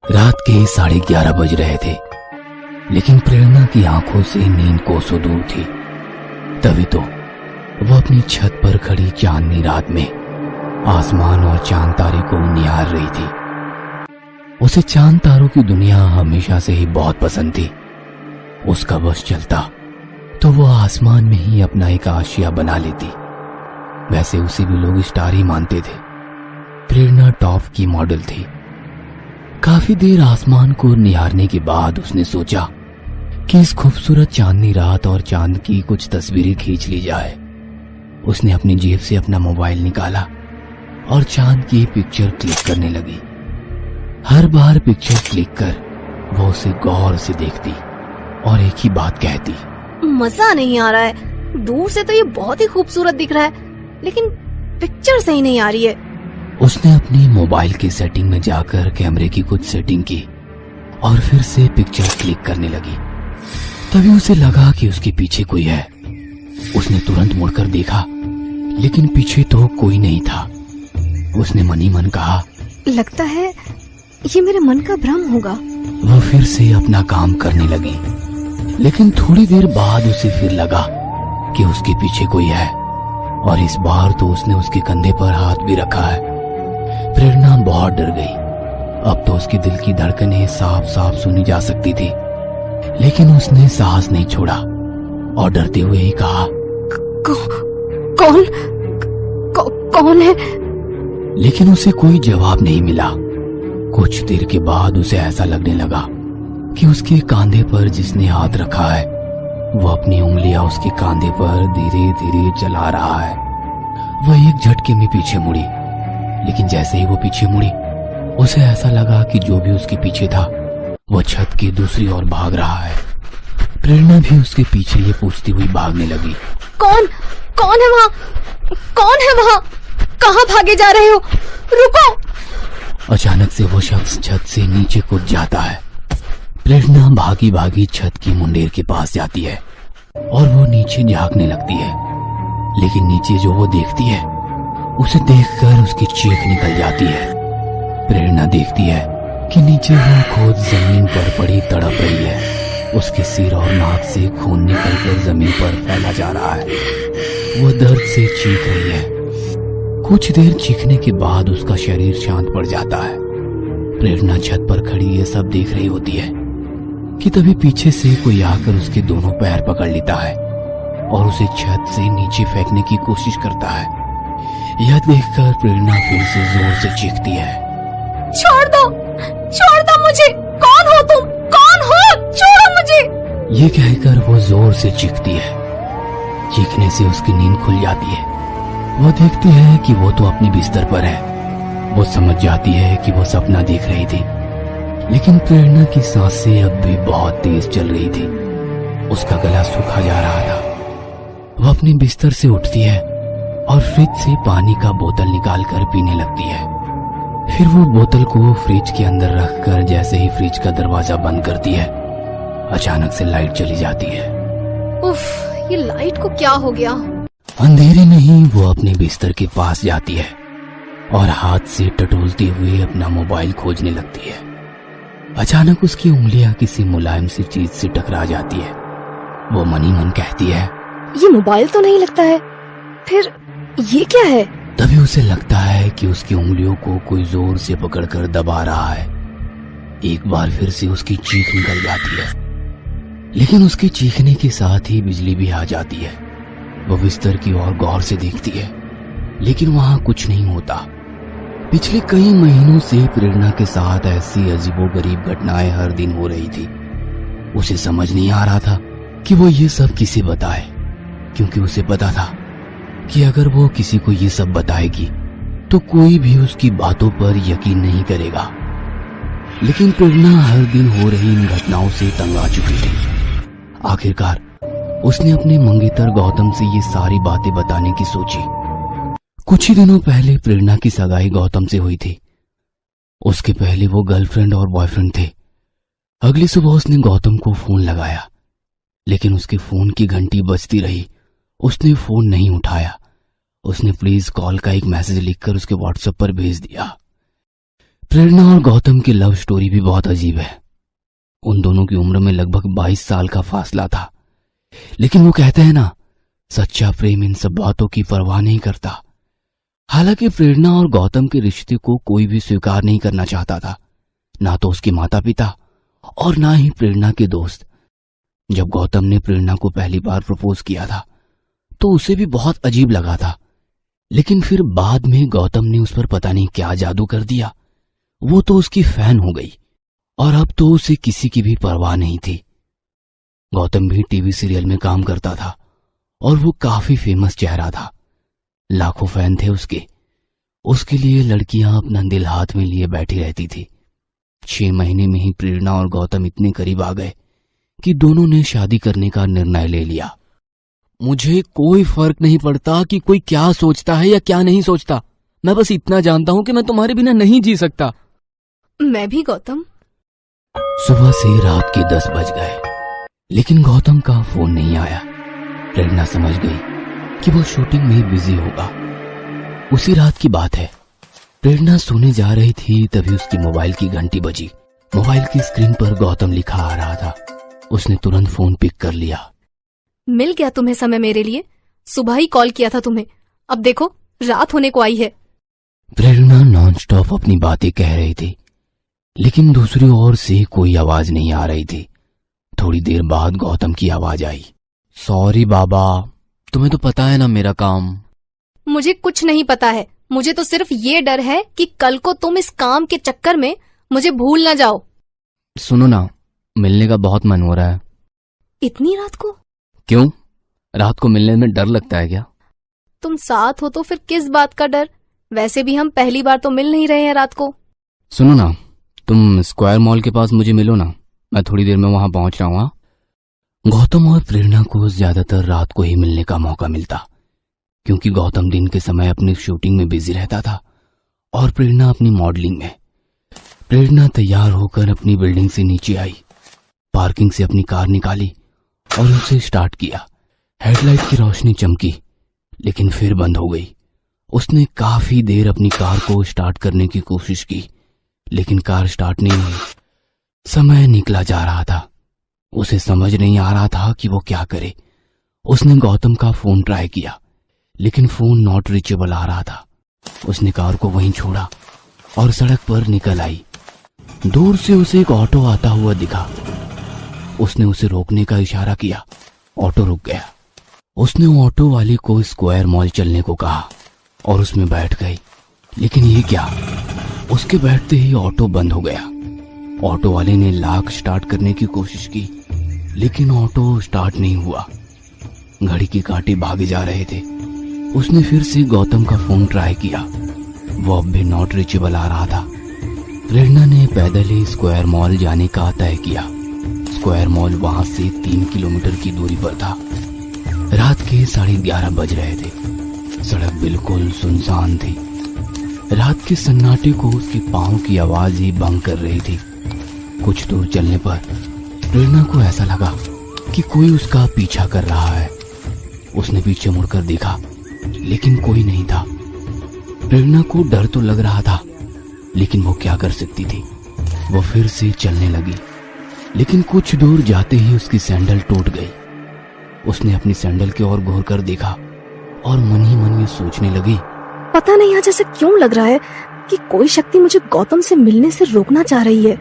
रात के 11:30 बज रहे थे, लेकिन प्रेरणा की आंखों से नींद कोसों दूर थी। तभी तो वो अपनी छत पर खड़ी चांदनी रात में आसमान और चांद तारे को निहार रही थी। उसे चांद तारों की दुनिया हमेशा से ही बहुत पसंद थी। उसका बस चलता तो वो आसमान में ही अपना एक आशिया बना लेती। वैसे उसे भी लोग स्टार ही मानते थे। प्रेरणा टॉप की मॉडल थी। काफी देर आसमान को निहारने के बाद उसने सोचा कि इस खूबसूरत चांदनी रात और चांद की कुछ तस्वीरें खींच ली जाए। उसने अपनी जेब से अपना मोबाइल निकाला और चांद की पिक्चर क्लिक करने लगी। हर बार पिक्चर क्लिक कर वो उसे गौर से देखती और एक ही बात कहती, मजा नहीं आ रहा है। दूर से तो ये बहुत ही खूबसूरत दिख रहा है, लेकिन पिक्चर सही नहीं आ रही है। उसने अपनी मोबाइल के सेटिंग में जाकर कैमरे की कुछ सेटिंग की और फिर से पिक्चर क्लिक करने लगी। तभी उसे लगा कि उसके पीछे कोई है। उसने तुरंत मुड़कर देखा, लेकिन पीछे तो कोई नहीं था। उसने मन ही मन कहा, लगता है ये मेरे मन का भ्रम होगा। वो फिर से अपना काम करने लगी, लेकिन थोड़ी देर बाद उसे फिर लगा कि उसके पीछे कोई है, और इस बार तो उसने उसके कंधे पर हाथ भी रखा है। प्रेरणा बहुत डर गई। अब तो उसके दिल की धड़कनें साफ साफ सुनी जा सकती थी, लेकिन उसने साहस नहीं छोड़ा और डरते हुए ही कहा, कौन है? लेकिन उसे कोई जवाब नहीं मिला। कुछ देर के बाद उसे ऐसा लगने लगा कि उसके कांधे पर जिसने हाथ रखा है वो अपनी उंगलियां उसके कांधे पर धीरे धीरे चला रहा है। वह एक झटके में पीछे मुड़ी, लेकिन जैसे ही वो पीछे मुड़ी उसे ऐसा लगा कि जो भी उसके पीछे था वो छत के दूसरी ओर भाग रहा है। प्रेरणा भी उसके पीछे ये पूछती हुई भागने लगी, कौन है वहाँ? कौन है वहाँ? कहाँ भागे जा रहे हो? रुको! अचानक से वो शख्स छत से नीचे कूद जाता है। प्रेरणा भागी भागी छत की मुंडेर के पास जाती है और वो नीचे झांकने लगती है, लेकिन नीचे जो वो देखती है उसे देखकर उसकी चीख निकल जाती है। प्रेरणा देखती है कि नीचे वो खुद जमीन पर पड़ी तड़प रही है। उसके सिर और नाक से खून निकलकर जमीन पर फैला जा रहा है। वो दर्द से चीख रही है। कुछ देर चीखने के बाद उसका शरीर शांत पड़ जाता है। प्रेरणा छत पर खड़ी ये सब देख रही होती है कि तभी पीछे से कोई आकर उसके दोनों पैर पकड़ लेता है और उसे छत से नीचे फेंकने की कोशिश करता है। यह देखकर प्रेरणा फिर से जोर से चीखती है, छोड़ दो मुझे! कौन हो तुम? कौन हो? छोड़ो मुझे! ये कहकर वो जोर से चीखती है। चीखने से उसकी नींद खुल जाती है। वो देखती है कि वो तो अपनी बिस्तर पर है। वो समझ जाती है कि वो सपना देख रही थी, लेकिन प्रेरणा की सांसें अब भी बहुत तेज चल रही थी। उसका गला सूखा जा रहा था। वो अपनी बिस्तर से उठती है और फ्रिज से पानी का बोतल निकालकर पीने लगती है। फिर वो बोतल को फ्रिज के अंदर रखकर जैसे ही फ्रिज का दरवाजा बंद करती है, अचानक से लाइट चली जाती है। उफ, ये लाइट को क्या हो गया? अंधेरे में ही वो अपने बिस्तर के पास जाती है और हाथ से टटोलते हुए अपना मोबाइल खोजने लगती है। अचानक उसकी उंगलियां किसी मुलायम सी चीज से टकरा जाती है। वो मन ही मन कहती है, ये मोबाइल तो नहीं लगता है। फिर ये क्या है? तभी उसे लगता है कि उसकी उंगलियों को कोई जोर से पकड़कर दबा रहा है। एक बार फिर से उसकी चीख निकल जाती है, लेकिन उसके चीखने के साथ ही बिजली भी आ जाती है। वो बिस्तर की ओर गौर से देखती है, लेकिन वहां कुछ नहीं होता। पिछले कई महीनों से प्रेरणा के साथ ऐसी अजीबोगरीब घटनाएं हर दिन हो रही थी। उसे समझ नहीं आ रहा था कि वो ये सब किसे बताए, क्योंकि उसे पता था कि अगर वो किसी को ये सब बताएगी तो कोई भी उसकी बातों पर यकीन नहीं करेगा। लेकिन प्रेरणा हर दिन हो रही इन घटनाओं से तंग आ चुकी थी। आखिरकार उसने अपने मंगेतर गौतम से ये सारी बातें बताने की सोची। कुछ ही दिनों पहले प्रेरणा की सगाई गौतम से हुई थी। उसके पहले वो गर्लफ्रेंड और बॉयफ्रेंड थे। अगली सुबह उसने गौतम को फोन लगाया, लेकिन उसके फोन की घंटी बजती रही। उसने फोन नहीं उठाया। उसने प्लीज कॉल का एक मैसेज लिखकर उसके व्हाट्सएप पर भेज दिया। प्रेरणा और गौतम की लव स्टोरी भी बहुत अजीब है। उन दोनों की उम्र में लगभग 22 साल का फासला था, लेकिन वो कहते हैं ना, सच्चा प्रेम इन सब बातों की परवाह नहीं करता। हालांकि प्रेरणा और गौतम के रिश्ते को कोई भी स्वीकार नहीं करना चाहता था, ना तो उसके माता पिता और ना ही प्रेरणा के दोस्त। जब गौतम ने प्रेरणा को पहली बार प्रपोज किया था तो उसे भी बहुत अजीब लगा था, लेकिन फिर बाद में गौतम ने उस पर पता नहीं क्या जादू कर दिया। वो तो उसकी फैन हो गई और अब तो उसे किसी की भी परवाह नहीं थी। गौतम भी टीवी सीरियल में काम करता था और वो काफी फेमस चेहरा था। लाखों फैन थे उसके। उसके लिए लड़कियां अपना दिल हाथ में लिए बैठी रहती थी। 6 महीने में ही प्रेरणा और गौतम इतने करीब आ गए कि दोनों ने शादी करने का निर्णय ले लिया। मुझे कोई फर्क नहीं पड़ता कि कोई क्या सोचता है या क्या नहीं सोचता। मैं बस इतना जानता हूं कि मैं तुम्हारे बिना नहीं जी सकता। मैं भी गौतम। सुबह से रात के 10 बज गए, लेकिन गौतम का फोन नहीं आया। प्रेरणा समझ गई कि वो शूटिंग में बिजी होगा। उसी रात की बात है, प्रेरणा सोने जा रही थी, तभी उसकी मोबाइल की घंटी बजी। मोबाइल की स्क्रीन पर गौतम लिखा आ रहा था। उसने तुरंत फोन पिक कर लिया। मिल गया तुम्हें समय मेरे लिए। सुबह ही कॉल किया था तुम्हें, अब देखो रात होने को आई है। प्रेरणा नॉनस्टॉप अपनी बातें कह रही थी, लेकिन दूसरी ओर से कोई आवाज नहीं आ रही थी। थोड़ी देर बाद गौतम की आवाज आई। सॉरी बाबा, तुम्हें तो पता है ना मेरा काम। मुझे कुछ नहीं पता है। मुझे तो सिर्फ ये डर है कि कल को तुम इस काम के चक्कर में मुझे भूल ना जाओ। सुनो ना, मिलने का बहुत मन हो रहा है। इतनी रात को? क्यों, रात को मिलने में डर लगता है क्या? तुम साथ हो तो फिर किस बात का डर? वैसे भी हम पहली बार तो मिल नहीं रहे हैं रात को। सुनो ना, तुम स्क्वायर मॉल के पास मुझे मिलो ना, मैं थोड़ी देर में वहां पहुंच रहा हूं। गौतम और प्रेरणा को ज्यादातर रात को ही मिलने का मौका मिलता, क्योंकि गौतम दिन के समय अपनी शूटिंग में बिजी रहता था और प्रेरणा अपनी मॉडलिंग में। प्रेरणा तैयार होकर अपनी बिल्डिंग से नीचे आई, पार्किंग से अपनी कार निकाली और उसे स्टार्ट किया। हेडलाइट की रोशनी चमकी, लेकिन फिर बंद हो गई। उसने काफी देर अपनी कार को स्टार्ट करने की कोशिश की, लेकिन कार स्टार्ट नहीं हुई। समय निकला जा रहा था। उसे समझ नहीं आ रहा था कि वो क्या करे। उसने गौतम का फोन ट्राई किया, लेकिन फोन नॉट रीचेबल आ रहा था। उसने कार को वहीं छोड़ा और सड़क पर निकल आई। दूर से उसे एक ऑटो आता हुआ दिखा। उसने उसे रोकने का इशारा किया। ऑटो रुक गया। उसने ऑटो वाले को स्क्वायर मॉल चलने को कहा और उसमें बैठ गई, लेकिन ये क्या, उसके बैठते ही ऑटो बंद हो गया। ऑटो वाले ने लॉक स्टार्ट करने की कोशिश की, लेकिन ऑटो स्टार्ट नहीं हुआ। घड़ी के कांटे भागे जा रहे थे। उसने फिर से गौतम का फोन ट्राई किया, वो अब भी नॉट रीचेबल आ रहा था। प्रेरणा ने पैदल ही स्क्वायर मॉल जाने का तय किया। स्क्वायर मॉल वहां से 3 किलोमीटर की दूरी पर था। रात के 11:30 बज रहे थे। सड़क बिल्कुल सुनसान थी। रात के सन्नाटे को उसके पांव की आवाज ही भंग कर रही थी। कुछ दूर चलने पर प्रेरणा को ऐसा लगा कि कोई उसका पीछा कर रहा है। उसने पीछे मुड़कर देखा, लेकिन कोई नहीं था। प्रेरणा को डर तो लग रहा था, लेकिन वो क्या कर सकती थी। वो फिर से चलने लगी, लेकिन कुछ दूर जाते ही उसकी सैंडल टूट गई। उसने अपनी सैंडल की ओर घूर कर देखा और मन ही मन में सोचने लगी, पता नहीं आज ऐसे क्यों लग रहा है कि कोई शक्ति मुझे गौतम से मिलने से रोकना चाह रही है।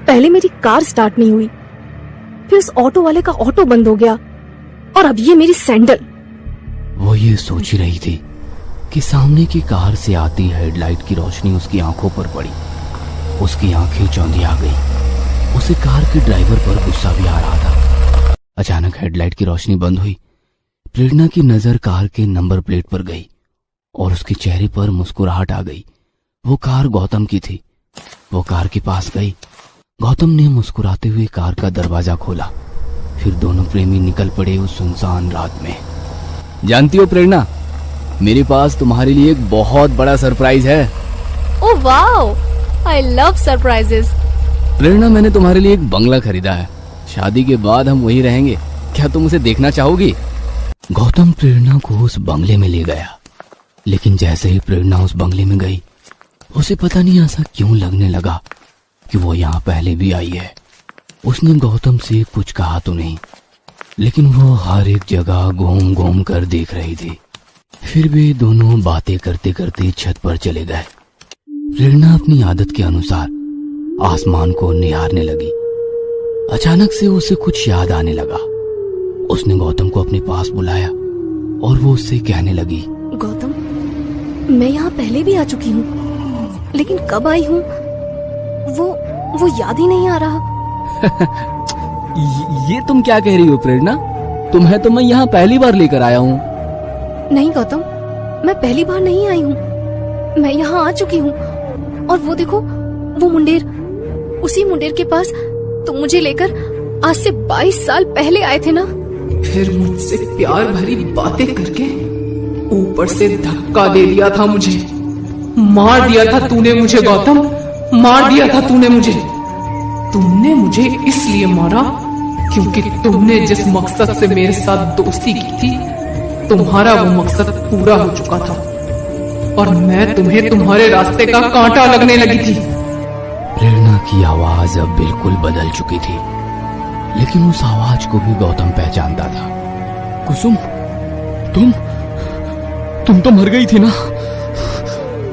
पहले मेरी कार स्टार्ट नहीं हुई, फिर उस ऑटो वाले का ऑटो बंद हो गया, और अब ये मेरी सैंडल। वो ये सोच ही रही थी कि सामने की कार से आती हेडलाइट की रोशनी उसकी आंखों पर पड़ी। उसकी आंखें चौंधिया गई। उसे कार के ड्राइवर पर गुस्सा भी आ रहा था। अचानक हेडलाइट की रोशनी बंद हुई। प्रेरणा की नजर कार के नंबर प्लेट पर गई और उसके चेहरे पर मुस्कुराहट आ गई। वो कार गौतम की थी। वो कार के पास गई। गौतम ने मुस्कुराते हुए कार का दरवाजा खोला। फिर दोनों प्रेमी निकल पड़े उस सुनसान रात में। जानती हो प्रेरणा, मेरे पास तुम्हारे लिए एक बहुत बड़ा सरप्राइज है। Oh wow, I love surprises. Prerna, मैंने तुम्हारे लिए एक बंगला खरीदा है। शादी के बाद हम वहीं रहेंगे। क्या तुम उसे देखना चाहोगी? गौतम प्रेरणा को उस बंगले में ले गया, लेकिन जैसे ही प्रेरणा उस बंगले में गई, उसे पता नहीं ऐसा क्यों लगने लगा कि वो यहाँ पहले भी आई है। उसने गौतम से कुछ कहा तो नहीं, लेकिन वो हर एक जगह घूम घूम कर देख रही थी। फिर भी दोनों बातें करते करते छत पर चले गए। प्रेरणा अपनी आदत के अनुसार आसमान को निहारने लगी। अचानक से उसे कुछ याद आने लगा। उसने गौतम को अपने पास बुलाया और वो उससे कहने लगी, गौतम, मैं यहाँ पहले भी आ चुकी हूँ, लेकिन कब आई हूँ वो याद ही नहीं आ रहा। ये तुम क्या कह रही हो प्रेरणा? तुम्हें तो मैं यहाँ पहली बार लेकर आया हूँ। नहीं गौतम, मैं पहली बार नहीं आई हूँ, मैं यहाँ आ चुकी हूँ। और वो देखो, वो मुंडेर, उसी मुंडेर के पास तुम मुझे लेकर आज से 22 साल पहले आए थे ना। फिर मुझसे प्यार भरी बातें करके ऊपर से धक्का दे दिया था मुझे, मार दिया था तूने मुझे गौतम, मार दिया था तूने मुझे। तुमने मुझे इसलिए मारा क्योंकि तुमने जिस मकसद से मेरे साथ दोस्ती की थी, तुम्हारा वो मकसद पूरा हो चुका था और मैं तुम्हें तुम्हारे रास्ते का कांटा लगने लगी थी। प्रेरणा की आवाज अब बिल्कुल बदल चुकी थी, लेकिन उस आवाज को भी गौतम पहचानता था। कुसुम, तुम तो मर गई थी ना?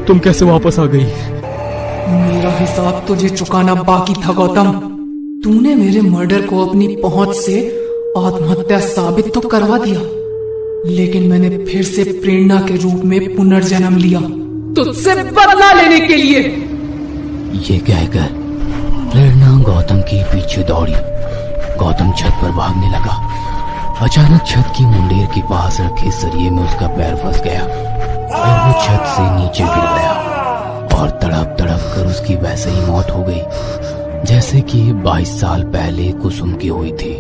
तुम कैसे वापस आ गई? मेरा हिसाब तुझे चुकाना बाकी था गौतम। तूने मेरे मर्डर को अपनी पहुंच से आत्महत्या साबित तो करवा दिया, लेकिन मैंने फिर से प्रेरणा के रूप में पुनर्जन्म लिया, तुझसे बदला लेने के लिए। ये कहकर प्रेरणा गौतम के पीछे दौड़ी। गौतम छत पर भागने लगा। अचानक छत की मुंडेर के पास रखे सरिये में उसका पैर फंस गया और वो छत से नीचे गिर गया और तड़प तड़प कर उसकी वैसे ही मौत हो गई जैसे कि 22 साल पहले कुसुम की हुई थी।